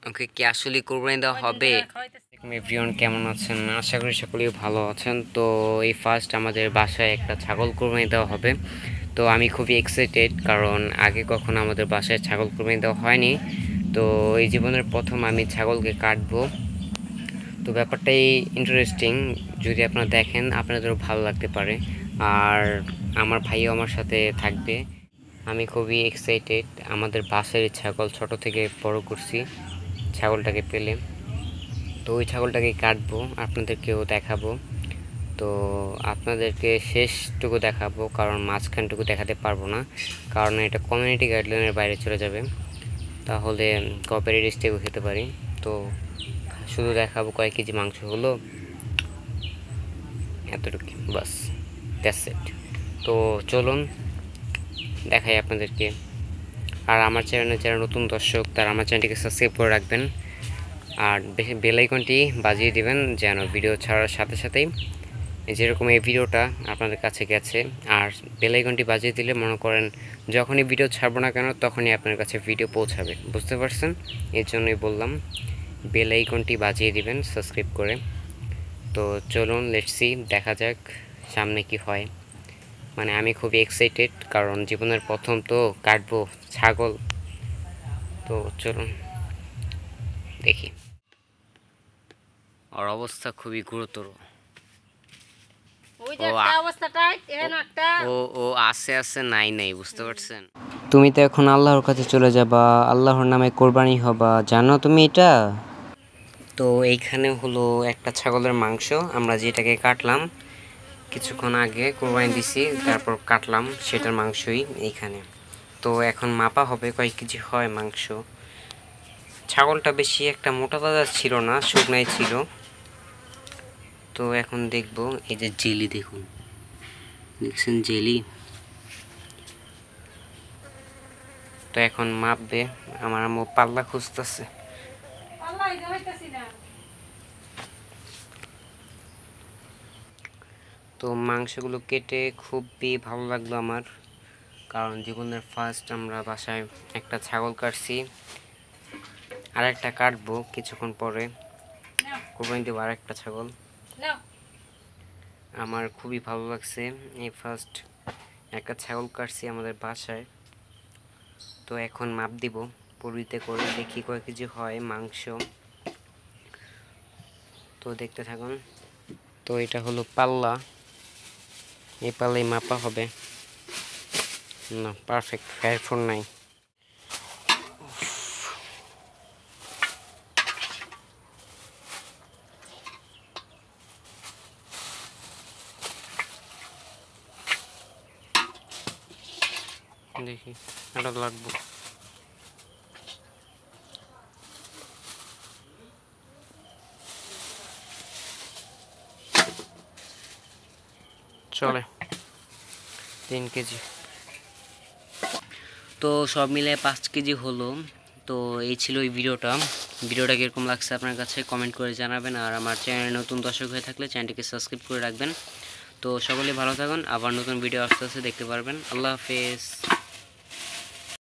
ওকে কি আসলে কোরবানি দেওয়া হবে? এভরিওয়ান কেমন আছেন? আশা করি সকলেই ভালো আছেন। তো এই ফার্স্ট আমাদের বাসায় একটা ছাগল কোরবানি দেওয়া হবে। তো আমি খুবই এক্সাইটেড, কারণ আগে কখনো আমাদের বাসায় ছাগল কোরবানি দেওয়া হয়নি। তো এই জীবনের প্রথম আমি ছাগলকে কাটবো। তো ব্যাপারটাই ইন্টারেস্টিং, যদি আপনারা দেখেন আপনাদেরও ভালো লাগতে পারে। আর আমার ভাইও আমার সাথে থাকবে। আমি খুবই এক্সাইটেড। আমাদের বাসায় ছাগল ছোট থেকে বড় করছি ছাগলটাকে পেলে। তো ওই ছাগলটাকে কাটবো, আপনাদেরকেও দেখাবো। তো আপনাদেরকে শেষটুকু দেখাবো, কারণ মাঝখানটুকু দেখাতে পারবো না, কারণ এটা কমিউনিটি গাইডলাইনের বাইরে চলে যাবে, তাহলে কপিরাইট স্ট্রাইক খেতে পারি। তো শুধু দেখাবো কয়েক কেজি মাংস হলো, এতটুকু বাস, দ্যাটস ইট। তো চলুন দেখাই আপনাদেরকে। আর আমার চ্যানেলে যারা নতুন দর্শক তারা আমার চ্যানেলটিকে সাবস্ক্রাইব করে রাখবেন, আর বেল আইকনটি বাজিয়ে দিবেন যেন ভিডিও ছাড়ার সাথে সাথেই, যেরকম এই ভিডিওটা আপনাদের কাছে গেছে, আর বেল আইকনটি বাজিয়ে দিলে মনে করেন যখনই ভিডিও ছাড়বো না কেন তখনই আপনার কাছে ভিডিও পৌঁছাবে, বুঝতে পারছেন? এর জন্যই বললাম বেল আইকনটি বাজিয়ে দিবেন সাবস্ক্রাইব করে। তো চলুন লেটস সি, দেখা যাক সামনে কি হয়। মানে আমি খুবই এক্সাইটেড, কারণ জীবনের প্রথম তো কাটবো ছাগল। তো চলুন দেখি। ওর অবস্থা খুবই গুরুতর। ও আসে আসে নাই নাই, বুঝতে পারছেন? তুমি তো এখন আল্লাহর কাছে চলে যাবা, আল্লাহর নামে কোরবানি হবা, জানো তুমি এটা? তো এইখানে হলো একটা ছাগলের মাংস, আমরা যেটাকে কাটলাম কিছুক্ষণ আগে কোরবানি দিছি, তারপর কাটলাম সেটার মাংসই এইখানে। তো এখন মাপা হবে কয় কেজি হয় মাংস। ছাগলটা বেশি একটা মোটা তাজা ছিল না, শুকনাই ছিল। তো এখন দেখব, এই যে জেলি দেখুন, দেখছেন জেলি? তো এখন মাপবে, আমার আম্মু পাল্লা খুঁজতেছে। তো মাংসগুলো কেটে খুবই ভালো লাগলো আমার, কারণ জীবনের ফার্স্ট আমরা বাসায় একটা ছাগল কাটছি। আর একটা কাটবো কিছুক্ষণ পরে, কোরবানি দেবো আর একটা ছাগল। আমার খুবই ভালো লাগছে, এই ফার্স্ট একটা ছাগল কাটছি আমাদের বাসায়। তো এখন মাপ দিব পরিতে করে, দেখি কয় কেজি হয় মাংস। তো দেখতে থাকুন। তো এটা হলো পাল্লা, এই পাল্লাই মাপা হবে। না পারফেক্ট, হেয়ারফোন নাই। দেখি এটা লাগবো। চলে 3 কেজি। তো সব মিলে 5 কেজি হলো। তো এই ছিল এই ভিডিওটা কীরকম লাগছে আপনার কাছে কমেন্ট করে জানাবেন। আর আমার চ্যানেলে নতুন দর্শক হয়ে থাকলে চ্যানেলটিকে সাবস্ক্রাইব করে রাখবেন। তো সকলে ভালো থাকুন, আবার নতুন ভিডিও আস্তে আস্তে দেখতে পারবেন। আল্লাহ হাফেজ।